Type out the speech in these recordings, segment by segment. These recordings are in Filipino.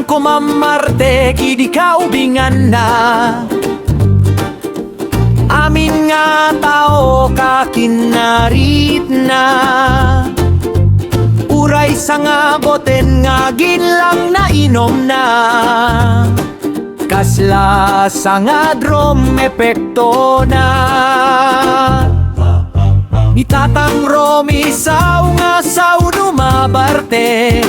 ko mamarte, kidi kaubingan na. Amin nga tao kakinarit na. Uray sa nga boten nga ginlang na inom na. Kasla sa nga drum epekto na. Itatang romi saw nga saw numabarte.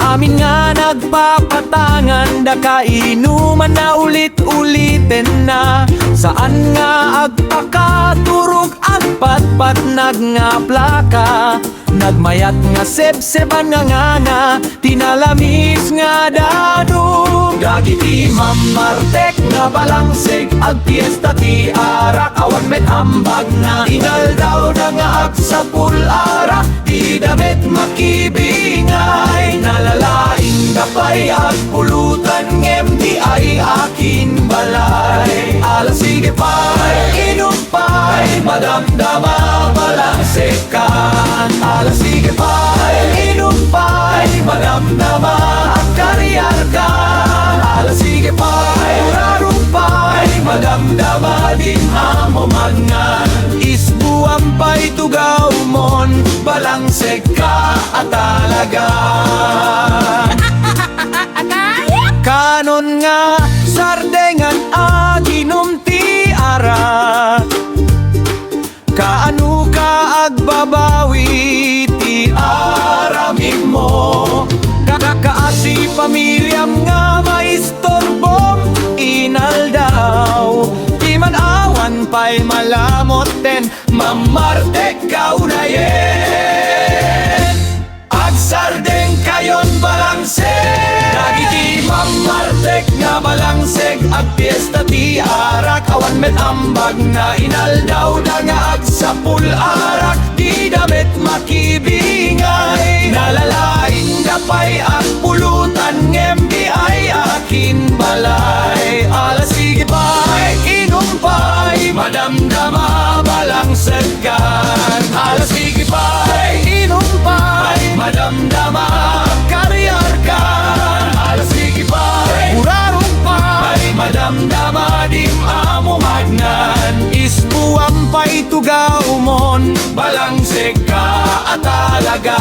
Amin nga nagpapatangan, da kainuman na ulit-ulitin na. Saan nga agpakaturog ang patpat nag nga plaka. Nagmayat nga sebseban nga tinalamis nga danong. Gagiti mamartek nga balangseg, ag piesta ti arak, awan met ambag na. Inaldaw na nga ag sa pulara, di damit makibingay. Nalalaing dapay ag pulutan, ngem di ay akin balay. Alas sige pa'y inom pa'y madamdama balangsekan. Alas sige pa'y inom pa'y madamdama at kariyar ka. Alas sige pa'y urarong pa'y madamdama din amo mangan. Isbuang pa'y tugaw mon, balangseg ka at talaga. Kanon nga sardengan aginom ti ara. Kaanu ka agbabawi ti aramig mo. Kakaasi pamilyam nga maistorbom inaldaw. Di man awan pa'y malamoten, mamarte kaunayen. Agsardeng kayon balangseg, dagiti mamartek nga balangseg. Ag piesta ti arak, awan met ambag na. Inaldaw na nga ag sa pularak, di damit makibingay. Nalalaing dapay ag pulutan, ngem di ay akin balay. Alas sige pa'y inom pa'y madamdama balangseg kan. Alas sige pa'y inom pa'y madamdama kariyar kan. Alas sige pa'y urarong pa'y madamdama dim amo magnan. Isbuang pa'y tugaw mon, balangseg ka at talagan.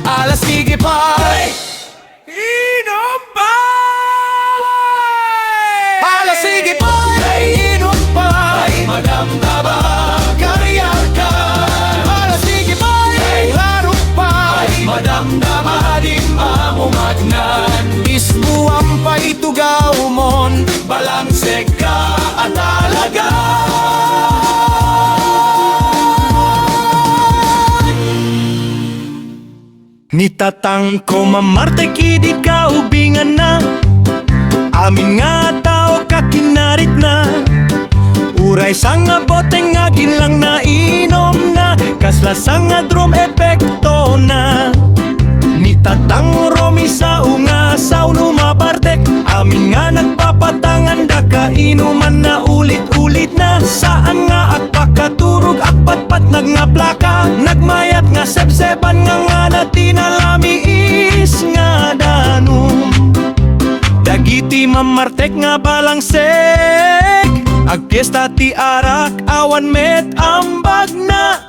Alas sige pa'y inom pa'y. Alas sige pa'y inom pa'y madamdama kariyar ka. Alas sige pa'y urarong pa'y madamdama dim amo magnan. Isbuang pa'y tugaw mon, balangseg ka at talagan. Nitatang ko mamarte, kidi kaubingan na. Amin nga tao kakinarit na. Uray sang nga boteng nga ginlang na inom na. Kasla sang nga drum epekto na. Nitatang romi sa unga saw numabartek. Amin nga nagpapatangan, da kainuman na ulit-ulit na. Saan nga agpakaturog agpatpat nag nga plaka. Nagmayat nga sebseban nga na tinalamis nga danong. Dagiti mamartek nga balangseg, ag piesta ti arak, awan met ambag na.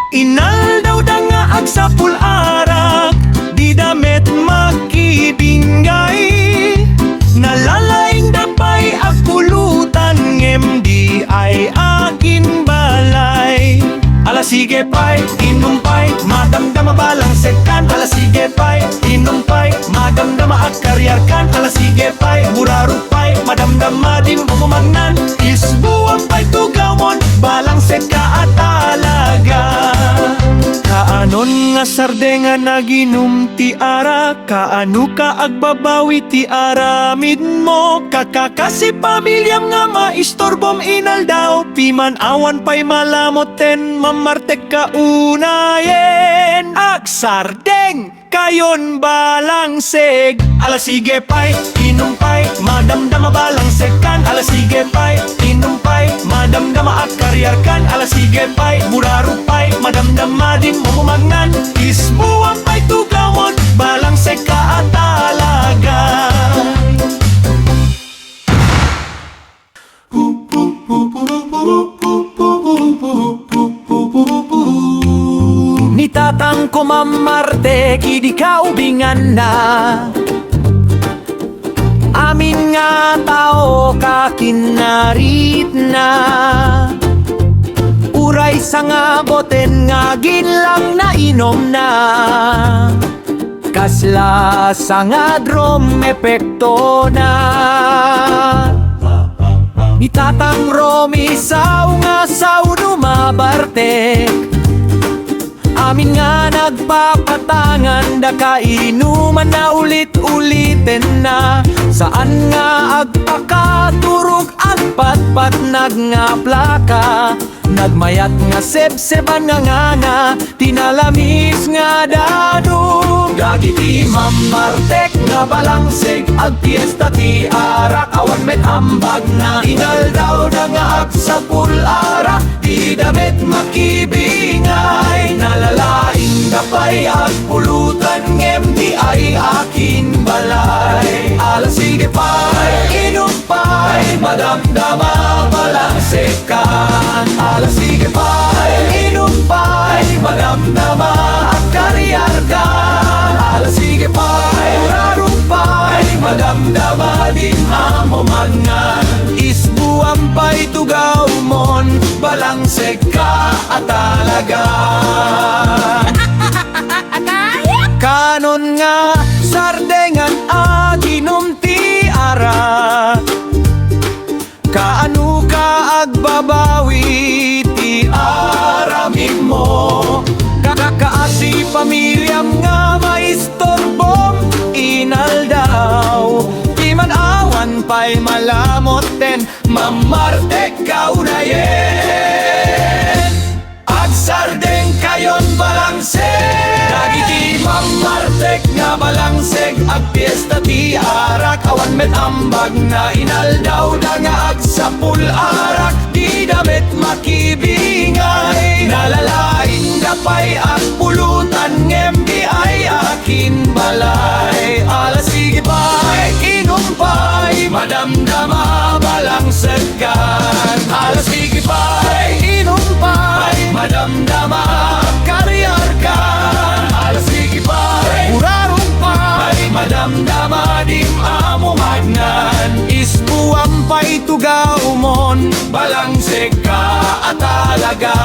Inaldaw da nga ag sa pularak, di damit makibingay. Nalalaing dapay ag pulutan, ngem di ay akin balay. Alas sige pa'y inom pa'y madamdama balangseg kan. Alas sige pa'y inom pa'y madamdama at kariyar kan. Alas sige pa'y buraro pa'y madamdama din umumagnan. Isbuang pa'y tugawon, balangseg ka at talaga. Kaanon nga sardengan naginom ti ara. Kaanu ka agbabawi ti aramid mo. Kakakasi pamilyam nga maistorbom inaldaw. Piman awan pa'y malamoten, mamartek ka unayen. Agsardeng kayon balangseg. Alas sige pa'y inom pa'y madamdama balangseg kan. Alas sige pa'y inom pa'y madamdama at kariyar kan. Alas sige pa'y buraro pa'y madamdama din umumagnan. Isbuang pa'y tugaw Ni tatang ko mamarte kidi kaubingan na amin nga tao kakinarit na uray sa nga boten nga ginlang na inom na kasla sa nga drum epekto na ni tatang Romy saw nga saw dumabarte amin nga nagpapatangan da kainuman na ulit-uliten na saan nga agpakaturog ang patpat nga plaka nagmayat nga sebseban nga tinalamis nga dadum dagiti mamartek nga balangseg ag fiesta ti arak awan met ambag na inaldaw na nga agsapul arak di damit makibingay nalalaing dapay ag pulutan ngem di ay akin balay alas sige pa'y inom pa'y madamdama balangsekan alas sige pa'y inom pa'y madamdama at karyargan alas sige pa'y urarong pa'y madamdama din amomangan isbuang pa'y tugaw mon balangseg ka at talaga kanon nga sardengan aginom ti ara kaanu ka agbabawi ti aramig mo kakaasi pamilyam nga maistorbom inaldaw di man awan pa'y malamoten mamarte kaunayen agsardeng kayon balangseg dagiti mamartek nga balangseg ag fiesta ti arak awan met ambag na inaldaw na nga agsapul arak di damit makibingay nalalaing dapay at pulutan ngem di ay akin balay alas sige pa'y inom pa'y madamdama balangsegan alas sige pa'y inom pa'y madamdama karyargan alas sige pa'y urarong pa'y madamdama dim amumadnan isbuang pa'y tugaw mon balangseg ka at talaga